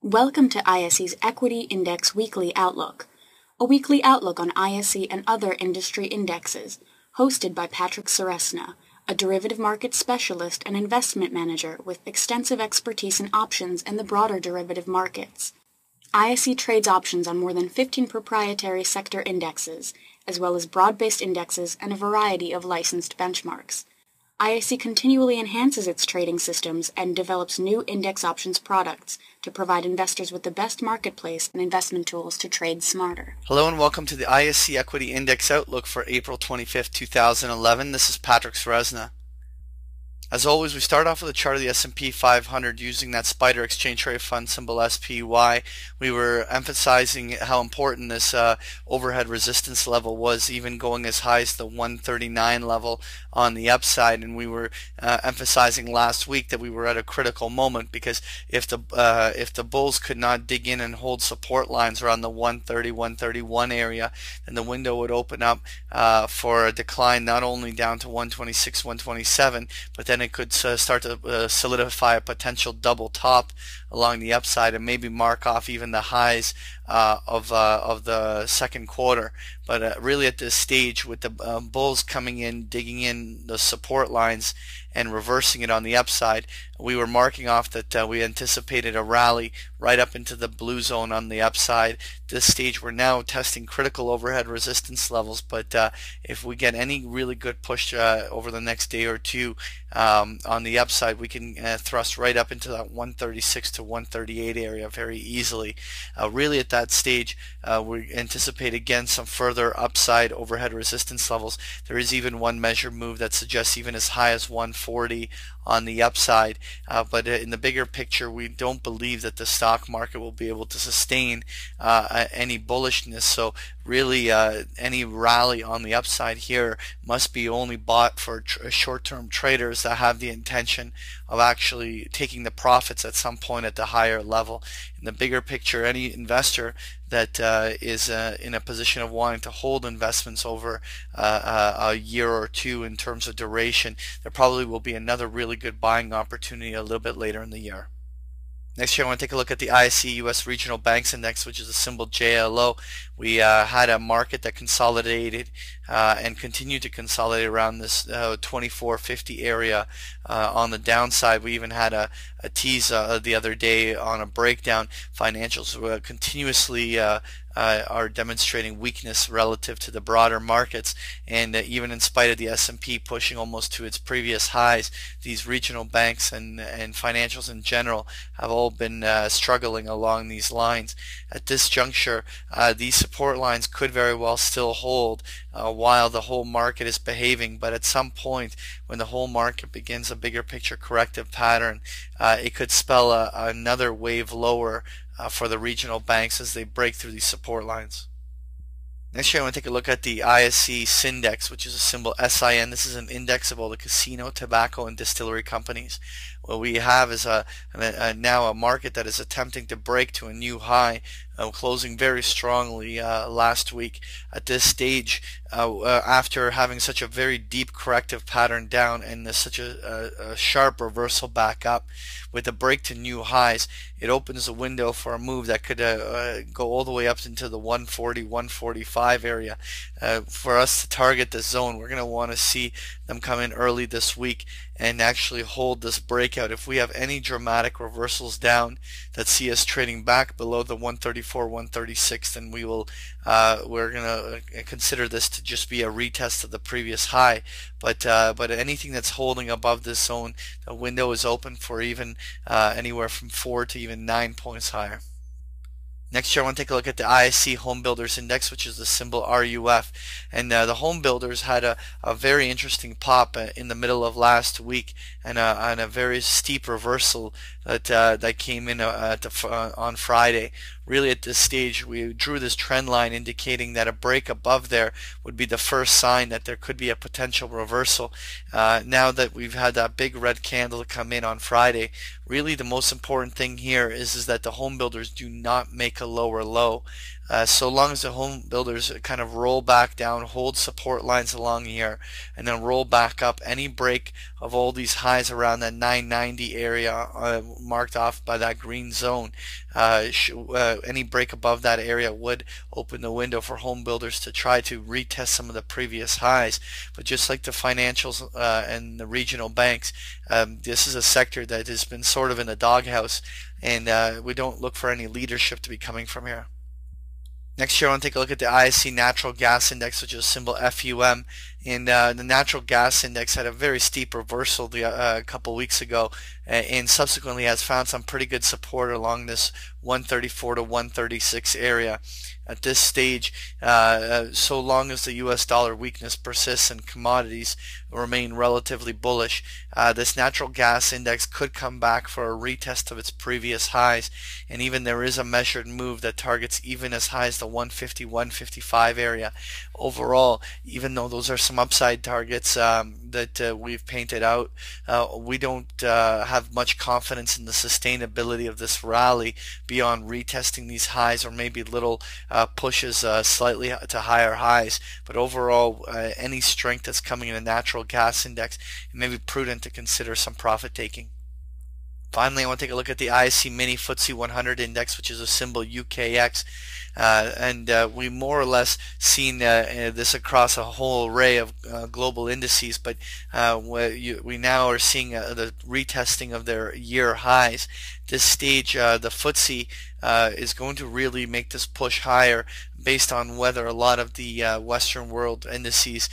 Welcome to ISE's Equity Index Weekly Outlook, a weekly outlook on ISE and other industry indexes, hosted by Patrick Ceresna, a derivative market specialist and investment manager with extensive expertise in options and the broader derivative markets. ISE trades options on more than 15 proprietary sector indexes, as well as broad-based indexes and a variety of licensed benchmarks. ISE continually enhances its trading systems and develops new index options products to provide investors with the best marketplace and investment tools to trade smarter. Hello and welcome to the ISE Equity Index Outlook for April 25th, 2011. This is Patrick Ceresna. As always, we start off with a chart of the S&P 500 using that Spider Exchange Traded Fund symbol SPY. We were emphasizing how important this overhead resistance level was, even going as high as the 139 level on the upside. And we were emphasizing last week that we were at a critical moment, because if the bulls could not dig in and hold support lines around the 130, 131 area, then the window would open up for a decline not only down to 126, 127, but then it could start to solidify a potential double top along the upside and maybe mark off even the highs of the second quarter. But really at this stage, with the bulls coming in, digging in the support lines and reversing it on the upside, we were marking off that we anticipated a rally right up into the blue zone on the upside. This stage we're now testing critical overhead resistance levels, but if we get any really good push over the next day or two on the upside, we can thrust right up into that 136 to 138 area very easily. Really at that stage, we anticipate again some further upside overhead resistance levels. There is even one measure move that suggests even as high as 140 on the upside, but in the bigger picture, we don't believe that the stock market will be able to sustain any bullishness. So really any rally on the upside here must be only bought for short-term traders that have the intention of actually taking the profits at some point at the higher level. In the bigger picture, any investor that is in a position of wanting to hold investments over a year or two in terms of duration, there probably will be another really good buying opportunity a little bit later in the year. Next here, I want to take a look at the ISE US Regional Banks Index, which is the symbol JLO. We had a market that consolidated and continued to consolidate around this 2450 area on the downside. We even had a tease the other day on a breakdown. Financials continuously are demonstrating weakness relative to the broader markets, and even in spite of the S&P pushing almost to its previous highs, these regional banks and financials in general have all been struggling along these lines. At this juncture, these support lines could very well still hold while the whole market is behaving, but at some point when the whole market begins a bigger picture corrective pattern, it could spell another wave lower for the regional banks as they break through these support lines. Next year, I want to take a look at the ISE Syndex, which is a symbol SIN. This is an index of all the casino, tobacco, and distillery companies. What we have is now a market that is attempting to break to a new high, closing very strongly last week. At this stage, after having such a very deep corrective pattern down and such a sharp reversal back up, with a break to new highs, it opens a window for a move that could go all the way up into the 140, 145 area. For us to target this zone, we're going to want to see them come in early this week and actually hold this breakout. If we have any dramatic reversals down that see us trading back below the 134, 136, then we're going to consider this to just be a retest of the previous high. But anything that's holding above this zone, the window is open for even anywhere from 4 to even 9 points higher. Next year, I want to take a look at the ISE Home Builders Index, which is the symbol RUF. And the home builders had a very interesting pop in the middle of last week, and a very steep reversal that came in on Friday. Really at this stage, we drew this trend line indicating that a break above there would be the first sign that there could be a potential reversal. Now that we've had that big red candle come in on Friday, really the most important thing here is that the home builders do not make a lower low. So long as the home builders kind of roll back down, hold support lines along here, and then roll back up, any break of all these highs around that 990 area marked off by that green zone, any break above that area would open the window for home builders to try to retest some of the previous highs. But just like the financials and the regional banks, this is a sector that has been sort of in the doghouse, and we don't look for any leadership to be coming from here. Next year, I want to take a look at the ISE Natural Gas Index, which is symbol FUM. And the natural gas index had a very steep reversal a couple weeks ago, and subsequently has found some pretty good support along this 134 to 136 area. At this stage, so long as the US dollar weakness persists and commodities remain relatively bullish, this natural gas index could come back for a retest of its previous highs, and even there is a measured move that targets even as high as the 150-155 area. Overall, even though those are some upside targets that we've painted out, we don't have much confidence in the sustainability of this rally beyond retesting these highs, or maybe little pushes slightly to higher highs. But overall, any strength that's coming in a natural gas index, it may be prudent to consider some profit taking. Finally, I want to take a look at the ISE Mini FTSE 100 Index, which is a symbol UKX. We more or less seen this across a whole array of global indices, but we now are seeing the retesting of their year highs. This stage, the FTSE is going to really make this push higher based on whether a lot of the Western world indices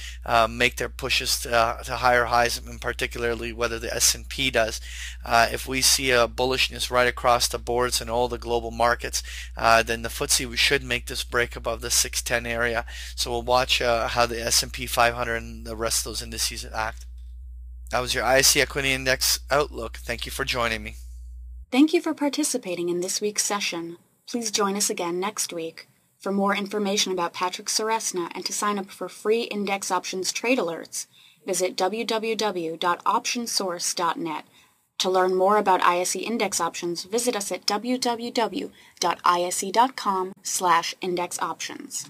make their pushes to higher highs, and particularly whether the S&P does. If we see a bullishness right across the boards in all the global markets, then the FTSE should make this break above the 610 area. So we'll watch how the S&P 500 and the rest of those indices act. That was your ISE Equity Index Outlook. Thank you for joining me. Thank you for participating in this week's session. Please join us again next week. For more information about Patrick Ceresna and to sign up for free index options trade alerts, visit www.optionsource.net. To learn more about ISE index options, visit us at www.ise.com/indexoptions.